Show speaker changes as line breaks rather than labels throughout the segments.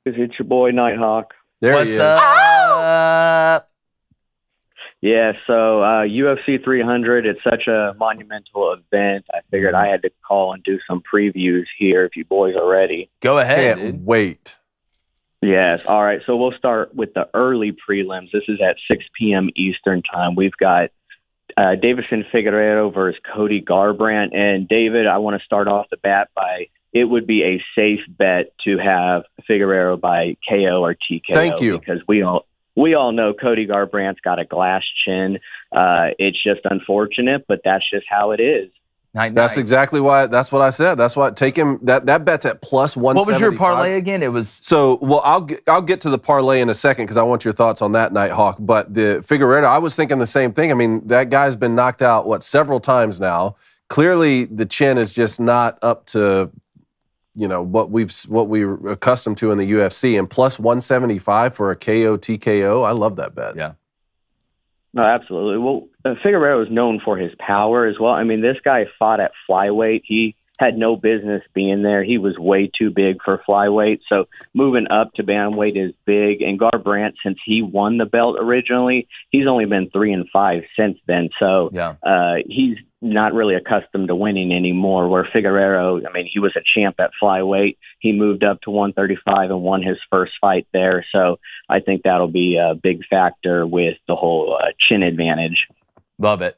It's your boy Nighthawk.
There
What's
he is.
up?
Yeah, so UFC 300, it's such a monumental event. I figured I had to call and do some previews here if you boys are ready.
Go ahead,
Can't
dude.
wait.
Yes, all right. So we'll start with the early prelims. This is at 6 p.m. Eastern time. We've got Davison Figueiredo versus Cody Garbrandt. And David, I want to start off the bat by it would be a safe bet to have Figueiredo by KO or TKO.
Thank you.
Because we all know Cody Garbrandt's got a glass chin. It's just unfortunate, but that's just how it is.
That's exactly why. That's what I said. That's why take him. That bet's at plus 175.
What was your parlay again? It was
so. Well, I'll get to the parlay in a second because I want your thoughts on that, Nighthawk. But the Figueiredo, I was thinking the same thing. I mean, that guy's been knocked out several times now. Clearly, the chin is just not up to what we're accustomed to in the UFC. And plus 175 for a KO TKO. I love that bet.
Yeah.
No, absolutely. Well, Figueiredo is known for his power as well. I mean, this guy fought at flyweight. He had no business being there. He was way too big for flyweight. So moving up to bantamweight is big. And Garbrandt, since he won the belt originally, he's only been 3-5 since then. So he's not really accustomed to winning anymore, where Figueiredo, I mean, he was a champ at flyweight. He moved up to 135 and won his first fight there. So I think that'll be a big factor with the whole chin advantage.
Love it.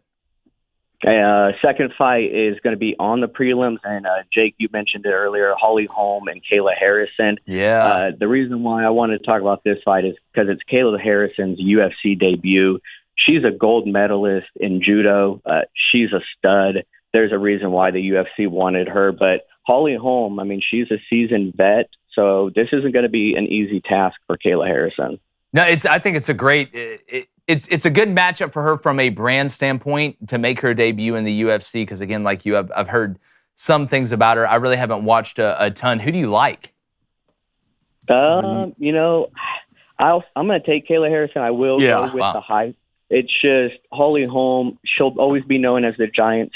Second fight is going to be on the prelims, and Jake, you mentioned it earlier, Holly Holm and Kayla Harrison.
Yeah.
The reason why I wanted to talk about this fight is because it's Kayla Harrison's UFC debut. She's a gold medalist in judo. She's a stud. There's a reason why the UFC wanted her. But Holly Holm, I mean, she's a seasoned vet, so this isn't going to be an easy task for Kayla Harrison.
No, I think it's a great. It's a good matchup for her from a brand standpoint to make her debut in the UFC. Because again, like you, I've heard some things about her. I really haven't watched a ton. Who do you like?
I'm going to take Kayla Harrison. I will go with the hype. It's just Holly Holm. She'll always be known as the giant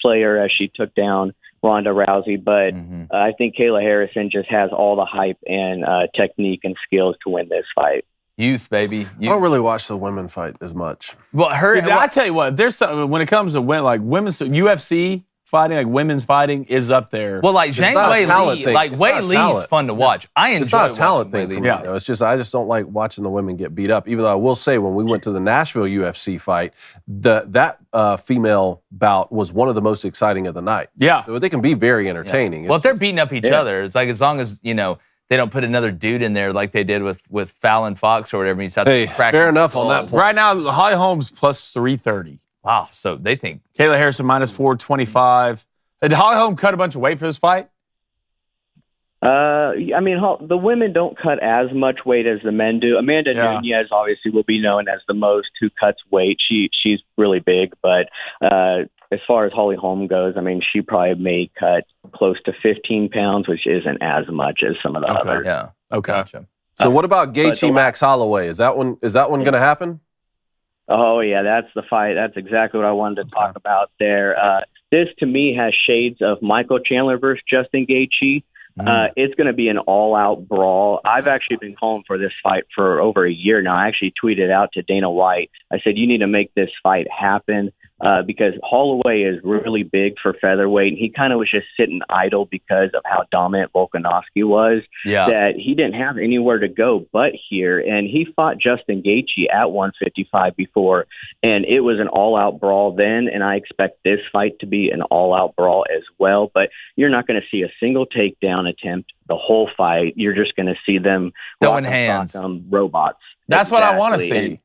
slayer as she took down Ronda Rousey. But I think Kayla Harrison just has all the hype and technique and skills to win this fight.
Youth, baby.
I don't really watch the women fight as much.
Well,
I tell you what, there's something when it comes to women's UFC fighting, like women's fighting is up there.
Well, like Zhang Weili, Wei Li is fun to watch. I enjoy.
It's not a talent thing for me.
Yeah.
It's just I just don't like watching the women get beat up. Even though I will say, when we went to the Nashville UFC fight, that female bout was one of the most exciting of the night.
Yeah,
so they can be very entertaining.
Yeah. Well, if they're beating up each other, it's like as long as they don't put another dude in there like they did with Fallon Fox or whatever.
Fair enough on that point.
Right now, Holly Holm's plus 330.
Wow, so they think
Kayla Harrison minus 425. Did Holly Holm cut a bunch of weight for this fight?
I mean, the women don't cut as much weight as the men do. Amanda Nunes obviously will be known as the most who cuts weight. She's really big, but as far as Holly Holm goes, I mean, she probably may cut close to 15 pounds, which isn't as much as some of the others.
Yeah.
Okay.
Gotcha.
So what about Gaethje Max Holloway? Is that one going to happen?
Oh yeah, that's the fight. That's exactly what I wanted to talk about there. This to me has shades of Michael Chandler versus Justin Gaethje. It's going to be an all-out brawl. I've actually been calling for this fight for over a year now. I actually tweeted out to Dana White. I said, you need to make this fight happen because Holloway is really big for featherweight. And he kind of was just sitting idle because of how dominant Volkanovski was, that he didn't have anywhere to go but here. And he fought Justin Gaethje at 155 before, and it was an all-out brawl then, and I expect this fight to be an all-out brawl as well. But you're not going to see a single takedown attempt the whole fight. You're just going to see them
throwing hands,
robots.
That's what I want to see.
And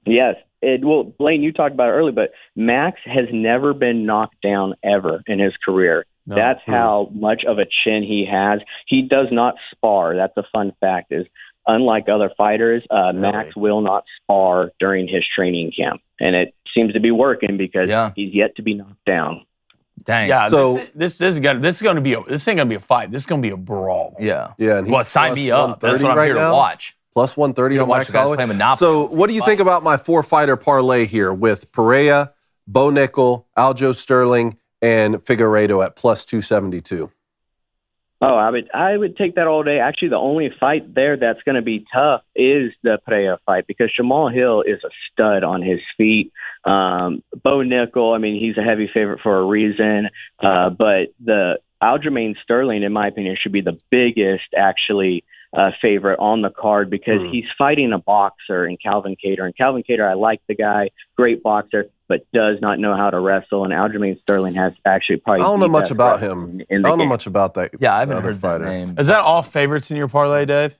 yes. Well, Blaine, you talked about it earlier, but Max has never been knocked down ever in his career. No. That's how much of a chin he has. He does not spar. That's a fun fact. Is unlike other fighters, Max will not spar during his training camp, and it seems to be working because he's yet to be knocked down.
Dang.
Yeah.
So
this ain't gonna be a fight. This is gonna be a brawl.
Yeah.
Yeah. And
well, sign me up. That's what I'm here to watch.
Plus 130 on Max Holloway. So what do you think about my four-fighter parlay here with Pereira, Bo Nickel, Aljo Sterling, and Figueiredo at plus 272?
Oh, I would take that all day. Actually, the only fight there that's going to be tough is the Pereira fight because Jamal Hill is a stud on his feet. Bo Nickel, I mean, he's a heavy favorite for a reason. But the Aljamain Sterling, in my opinion, should be the biggest actually favorite on the card because he's fighting a boxer in Calvin Kattar. And Calvin Kattar, I like the guy, great boxer, but does not know how to wrestle. And Aljamain Sterling has actually probably.
I don't know much about him. I don't know much about that.
Yeah, I haven't heard that name.
Is that all favorites in your parlay, Dave?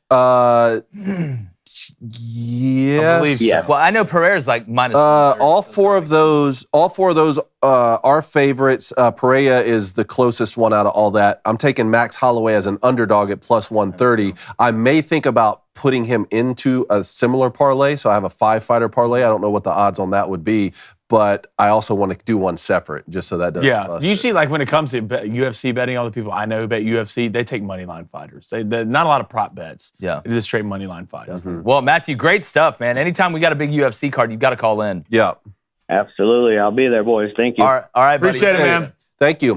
Yes.
I believe so.
Yeah.
Well, I know Pereira's like minus.
All four of those are favorites. Pereira is the closest one out of all that. I'm taking Max Holloway as an underdog at plus 130. I may think about putting him into a similar parlay. So I have a 5-fighter parlay. I don't know what the odds on that would be, but I also want to do one separate just so that doesn't.
Yeah. Usually, like when it comes to UFC betting, all the people I know who bet UFC, they take money line fighters. They're not a lot of prop bets.
Yeah.
They just straight money line fighters.
Mm-hmm.
Well, Matthew, great stuff, man. Anytime we got a big UFC card, you got to call in.
Yeah.
Absolutely. I'll be there, boys. Thank you.
All right, buddy.
Appreciate it, man.
Thank you.